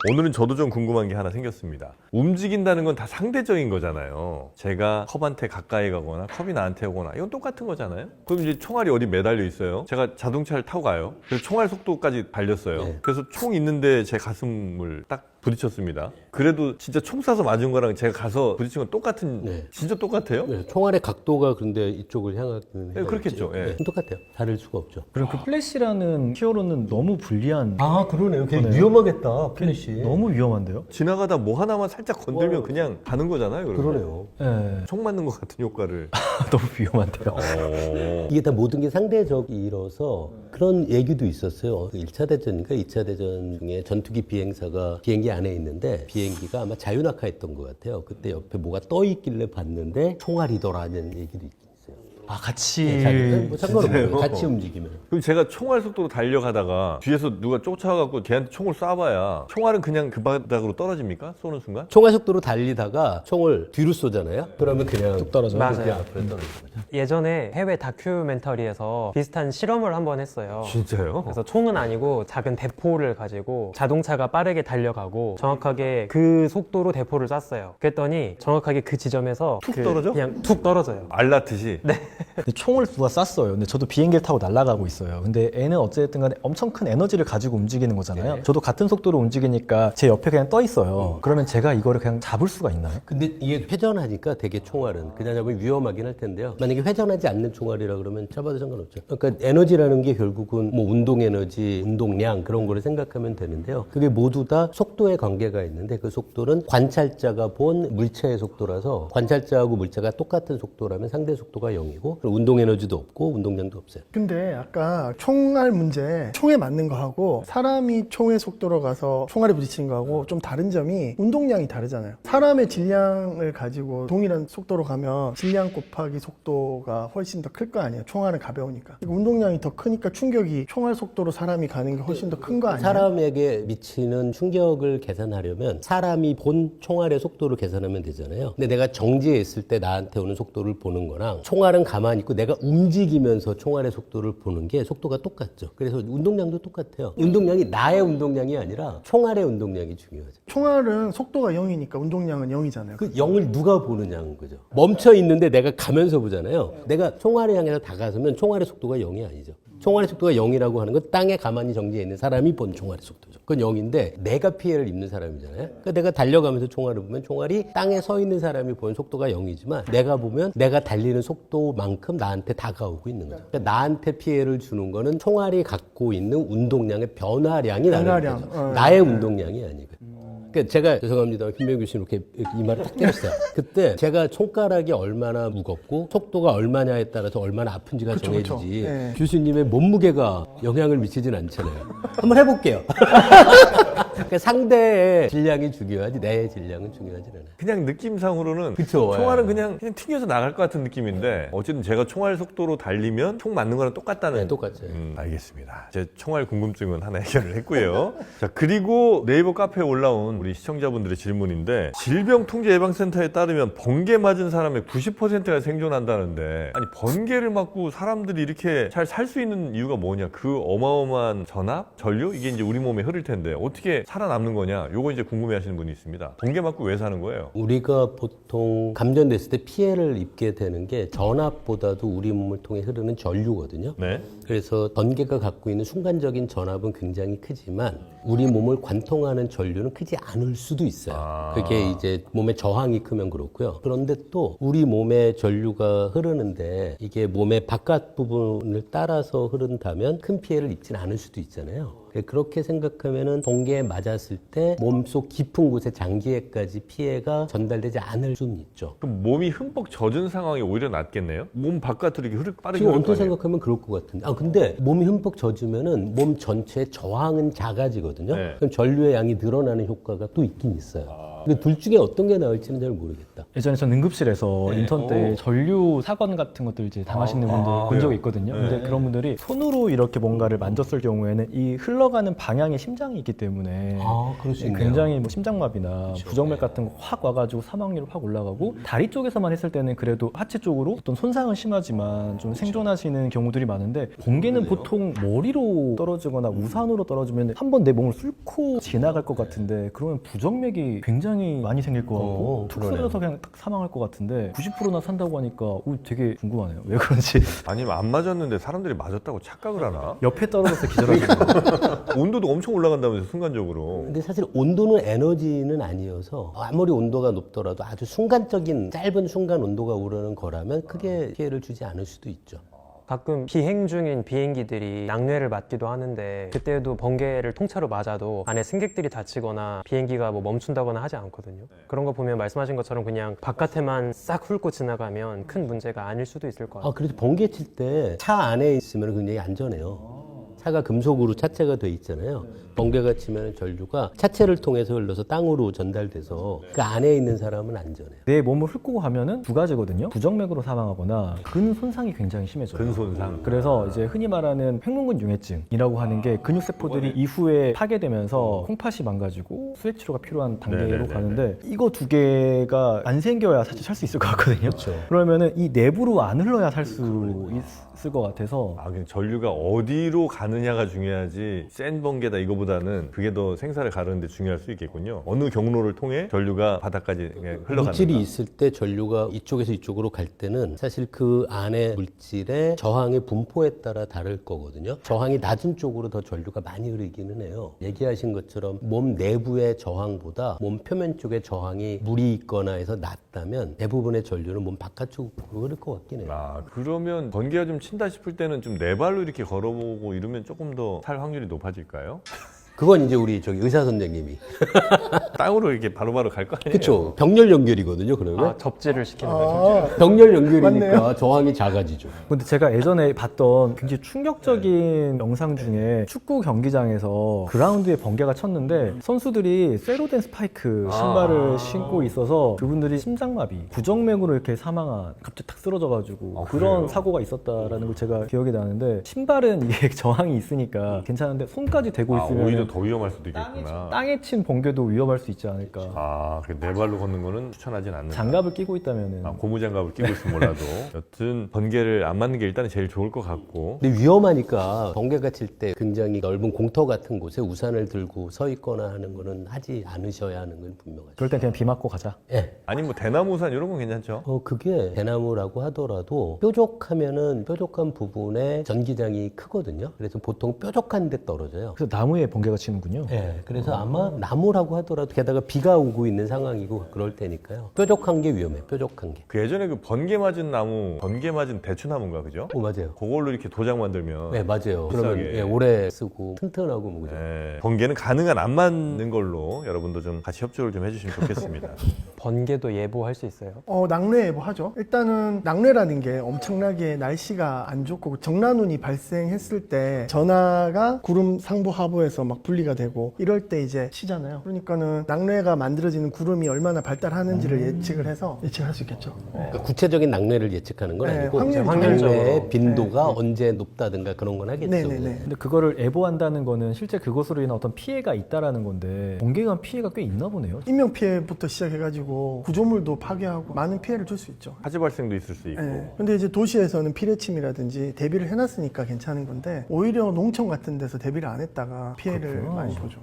오늘은 저도 좀 궁금한 게 하나 생겼습니다. 움직인다는 건 다 상대적인 거잖아요. 제가 컵한테 가까이 가거나 컵이 나한테 오거나 이건 똑같은 거잖아요. 그럼 이제 총알이 어디 매달려 있어요. 제가 자동차를 타고 가요. 그래서 총알 속도까지 달렸어요. 네. 그래서 총 있는데 제 가슴을 딱 부딪혔습니다. 그래도 진짜 총 쏴서 맞은 거랑 제가 가서 부딪힌 건 똑같은, 네. 진짜 똑같아요? 네, 총알의 각도가 그런데 이쪽을 향하는 네, 그렇겠죠. 예. 네, 똑같아요. 다를 수가 없죠. 그리고 그 플래시라는 히어로는 너무 불리한 아 그러네요. 굉장히 위험하겠다. 플래시. 너무 위험한데요? 지나가다 뭐 하나만 살짝 건들면 그냥 가는 거잖아요. 그러면. 그러네요. 네. 총 맞는 것 같은 효과를. 너무 위험한데요. 이게 다 모든 게 상대적이라서 그런 얘기도 있었어요. 1차 대전인가 2차 대전 중에 전투기 비행사가 비행기 안에 있는데 비행기가 아마 자유낙하했던 것 같아요. 그때 옆에 뭐가 떠 있길래 봤는데 총알이더라는 얘기도 있긴 있어요. 아, 같이. 뭐 상관없어요. 진짜요? 같이 움직이면. 그럼 제가 총알 속도로 달려가다가 뒤에서 누가 쫓아와갖고 걔한테 총을 쏴봐야 총알은 그냥 그 바닥으로 떨어집니까? 쏘는 순간? 총알 속도로 달리다가 총을 뒤로 쏘잖아요. 그러면 그냥 뚝 떨어져요. 맞아요. 그냥 앞으로 떨어지는 거죠. 예전에 해외 다큐멘터리에서 비슷한 실험을 한번 했어요. 진짜요? 그래서 총은 아니고 작은 대포를 가지고 자동차가 빠르게 달려가고 정확하게 그 속도로 대포를 쐈어요. 그랬더니 정확하게 그 지점에서 툭 떨어져? 그냥 툭 떨어져요. 알라듯이? 네. 근데 총을 누가 쐈어요. 근데 저도 비행기를 타고 날아가고 있어요. 근데 애는 어쨌든 간에 엄청 큰 에너지를 가지고 움직이는 거잖아요. 네. 저도 같은 속도로 움직이니까 제 옆에 그냥 떠 있어요. 그러면 제가 이거를 그냥 잡을 수가 있나요? 근데 이게 회전하니까 되게 총알은 그냥 잡으면 위험하긴 할 텐데요. 만약에 회전하지 않는 총알이라 그러면 잡아도 상관없죠. 그러니까 에너지라는 게 결국은 뭐 운동 에너지, 운동량 그런 거를 생각하면 되는데요. 그게 모두 다 속도에 관계가 있는데 그 속도는 관찰자가 본 물체의 속도라서 관찰자하고 물체가 똑같은 속도라면 상대 속도가 0이고 운동 에너지도 없고 운동량도 없어요. 근데 아까 총알 문제, 총에 맞는 거하고 사람이 총의 속도로 가서 총알에 부딪히는 거하고 좀 다른 점이 운동량이 다르잖아요. 사람의 질량을 가지고 동일한 속도로 가면 질량 곱하기 속도가 훨씬 더 클 거 아니에요. 총알은 가벼우니까. 운동량이 더 크니까 충격이 총알 속도로 사람이 가는 게 훨씬 더 큰 거 아니에요? 사람에게 미치는 충격을 계산하려면 사람이 본 총알의 속도를 계산하면 되잖아요. 근데 내가 정지해 있을 때 나한테 오는 속도를 보는 거랑 총알은 가만히 있고 내가 움직이면서 총알의 속도를 보는 게 속도가 똑같죠. 그래서 운동량도 똑같아요. 운동량이 나의 운동량이 아니라 총알의 운동량이 중요하죠. 총알은 속도가 0이니까 운동량은 0이잖아요. 그 0을 누가 보느냐는 거죠. 멈춰 있는데 내가 가면서 보잖아요. 내가 총알을 향해서 다가서면 총알의 속도가 0이 아니죠. 총알의 속도가 0이라고 하는 건 땅에 가만히 정지해 있는 사람이 본 총알의 속도죠. 그건 0인데 내가 피해를 입는 사람이잖아요. 그러니까 내가 달려가면서 총알을 보면 총알이 땅에 서 있는 사람이 보는 속도가 0이지만 내가 보면 내가 달리는 속도만큼 나한테 다가오고 있는 거죠. 그러니까 나한테 피해를 주는 거는 총알이 갖고 있는 운동량의 변화량이 나는 변화량. 거죠. 나의 운동량이 아니거든요. 그러니까 제가 죄송합니다. 김명규 교수님 이렇게 이 말을 딱 때렸어요. 그때 제가 손가락이 얼마나 무겁고 속도가 얼마냐에 따라서 얼마나 아픈지가 그쵸, 정해지지 그쵸. 네. 교수님의 몸무게가 영향을 미치진 않잖아요. 한번 해볼게요. 그러니까 상대의 질량이 중요하지 내 질량은 중요하지 않아요. 그냥 느낌상으로는 그쵸, 총알은 예. 그냥 튕겨서 나갈 것 같은 느낌인데 어쨌든 제가 총알 속도로 달리면 총 맞는 거랑 똑같다는. 네, 똑같죠. 알겠습니다. 제 총알 궁금증은 하나 해결을 했고요. 자, 그리고 네이버 카페에 올라온 우리 시청자분들의 질문인데 질병통제예방센터에 따르면 번개 맞은 사람의 90%가 생존한다는데 아니 번개를 맞고 사람들이 이렇게 잘 살 수 있는 이유가 뭐냐? 그 어마어마한 전압, 전류 이게 이제 우리 몸에 흐를 텐데 어떻게 살아남는 거냐? 요거 이제 궁금해하시는 분이 있습니다. 번개 맞고 왜 사는 거예요? 우리가 보통 감전됐을 때 피해를 입게 되는 게 전압보다도 우리 몸을 통해 흐르는 전류거든요. 네. 그래서 번개가 갖고 있는 순간적인 전압은 굉장히 크지만 우리 몸을 관통하는 전류는 크지 않을 수도 있어요. 그게 이제 몸의 저항이 크면 그렇고요. 그런데 또 우리 몸의 전류가 흐르는데 이게 몸의 바깥 부분을 따라서 흐른다면 큰 피해를 입진 않을 수도 있잖아요. 그렇게 생각하면은 번개에 맞았을 때 몸속 깊은 곳에 장기에까지 피해가 전달되지 않을 수는 있죠. 그럼 몸이 흠뻑 젖은 상황이 오히려 낫겠네요? 몸 바깥으로 이렇게 빠르게 지금 흐를 거 언뜻 아니에요? 생각하면 그럴 것 같은데. 근데 몸이 흠뻑 젖으면은 몸 전체의 저항은 작아지거든요. 네. 그럼 전류의 양이 늘어나는 효과가 또 있긴 있어요. 근데 둘 중에 어떤 게 나을지는 잘 모르겠다. 예전에 전 응급실에서 인턴 때 전류 사건 같은 것들 이제 당하시는 분들 본 적이 있거든요. 근데 그런 분들이 손으로 이렇게 뭔가를 만졌을 경우에는 이 흘러가는 방향에 심장이 있기 때문에 그럴 수 있네요. 굉장히 뭐 심장마비나 부정맥 같은 거 확 와가지고 사망률이 확 올라가고 다리 쪽에서만 했을 때는 그래도 하체 쪽으로 어떤 손상은 심하지만 좀 생존하시는 경우들이 많은데 번개는 보통 머리로 떨어지거나 우산으로 떨어지면 한 번 내 몸을 뚫고 지나갈 것 같은데 그러면 부정맥이 굉장히 많이 생길 것 같고 툭 그러네요. 쓰러져서 그냥 딱 사망할 것 같은데 90%나 산다고 하니까 되게 궁금하네요. 왜 그런지. 아니면 안 맞았는데 사람들이 맞았다고 착각을 하나? 옆에 떨어져서 기절하시는 거. 온도도 엄청 올라간다면서 순간적으로. 근데 사실 온도는 에너지는 아니어서 아무리 온도가 높더라도 아주 순간적인 짧은 순간 온도가 오르는 거라면 크게 피해를 주지 않을 수도 있죠. 가끔 비행 중인 비행기들이 낙뢰를 맞기도 하는데 그때도 번개를 통째로 맞아도 안에 승객들이 다치거나 비행기가 뭐 멈춘다거나 하지 않거든요. 그런 거 보면 말씀하신 것처럼 그냥 바깥에만 싹 훑고 지나가면 큰 문제가 아닐 수도 있을 것 같아요. 그래도 번개 칠 때 차 안에 있으면 굉장히 안전해요. 차가 금속으로 차체가 돼 있잖아요. 번개가 치면 전류가 차체를 통해서 흘러서 땅으로 전달돼서 그 안에 있는 사람은 안전해요. 내 몸을 훑고 가면은 두 가지거든요. 부정맥으로 사망하거나 근 손상이 굉장히 심해져요. 근손상. 그래서 이제 흔히 말하는 횡문근 융해증이라고 하는 게 근육세포들이 이후에 파괴되면서 콩팥이 망가지고 수액 치료가 필요한 단계로 네네네네. 가는데 이거 두 개가 안 생겨야 사실 살 수 있을 것 같거든요. 그렇죠. 그러면은 이 내부로 안 흘러야 살 수 있을 것 같아서 그냥 전류가 어디로 가느냐가 중요하지 센 번개다 이거보다는 그게 더 생사를 가르는데 중요할 수 있겠군요. 어느 경로를 통해 전류가 바닥까지 그냥 흘러가는가. 물질이 있을 때 전류가 이쪽에서 이쪽으로 갈 때는 사실 그 안에 물질의 저항의 분포에 따라 다를 거거든요. 저항이 낮은 쪽으로 더 전류가 많이 흐르기는 해요. 얘기하신 것처럼 몸 내부의 저항보다 몸 표면 쪽의 저항이 물이 있거나 해서 낮다면 대부분의 전류는 몸 바깥쪽으로 흐를 것 같긴 해요. 그러면 번개가 좀 친다 싶을 때는 좀 네 발로 이렇게 걸어보고 이러면 조금 더 살 확률이 높아질까요? 그건 이제 우리 의사 선생님이 땅으로 이렇게 바로바로 갈 거 아니에요? 그렇죠. 병렬 연결이거든요. 그러면 접지를 시키는 거죠. 병렬 연결이니까 맞네요. 저항이 작아지죠. 근데 제가 예전에 봤던 굉장히 충격적인 영상 중에 축구 경기장에서 그라운드에 번개가 쳤는데 선수들이 쇠로 된 스파이크 신발을 신고 있어서 그분들이 심장마비, 부정맥으로 이렇게 사망한 갑자기 탁 쓰러져가지고 그런 그래요? 사고가 있었다라는 걸 제가 기억이 나는데 신발은 이게 저항이 있으니까 괜찮은데 손까지 대고 있으면 오히려 더 위험할 수도 있겠구나. 땅에 친 번개도 위험할 수 있지 않을까. 네 발로 걷는 거는 추천하진 않는다. 장갑을 끼고 있다면은 고무장갑을 끼고 있으면 몰라도 여튼 번개를 안 맞는 게 일단은 제일 좋을 것 같고. 근데 위험하니까 번개가 칠 때 굉장히 넓은 공터 같은 곳에 우산을 들고 서 있거나 하는 거는 하지 않으셔야 하는 건 분명하죠. 그럴 땐 그냥 비 맞고 가자. 예. 아니 뭐 대나무산 이런 건 괜찮죠? 그게 대나무라고 하더라도 뾰족하면은 뾰족한 부분에 전기장이 크거든요. 그래서 보통 뾰족한 데 떨어져요. 그래서 나무에 번개가 치는군요. 네, 그래서 아마 나무라고 하더라도 게다가 비가 오고 있는 상황이고 그럴 테니까요. 뾰족한 게 위험해, 뾰족한 게. 그 예전에 그 번개 맞은 나무, 번개 맞은 대추나무인가 그죠? 맞아요. 그걸로 이렇게 도장 만들면 네, 맞아요. 비싸게. 그러면 오래 쓰고 튼튼하고 뭐 그죠. 번개는 가능한 안 맞는 걸로 여러분도 좀 같이 협조를 좀 해주시면 좋겠습니다. 번개도 예보할 수 있어요. 낙뢰 예보하죠. 일단은 낙뢰라는 게 엄청나게 날씨가 안 좋고 정란운이 발생했을 때 전하가 구름 상부 하부에서 막 분리가 되고 이럴 때 이제 치잖아요. 그러니까는 낙뢰가 만들어지는 구름이 얼마나 발달하는지를 예측을 해서 예측할 수 있겠죠. 그러니까 구체적인 낙뢰를 예측하는 건 네, 아니고 확률이 낙뢰의 빈도가 언제 높다든가 그런 건 하겠죠. 네네네. 근데 그거를 예보한다는 거는 실제 그것으로 인한 어떤 피해가 있다라는 건데 번개가 피해가 꽤 있나 보네요. 인명 피해부터 시작해가지고 구조물도 파괴하고 많은 피해를 줄 수 있죠. 화재 발생도 있을 수 있고. 네. 근데 이제 도시에서는 피뢰침이라든지 대비를 해놨으니까 괜찮은 건데 오히려 농촌 같은 데서 대비를 안 했다가 피해를 그렇구나. 많이 보죠.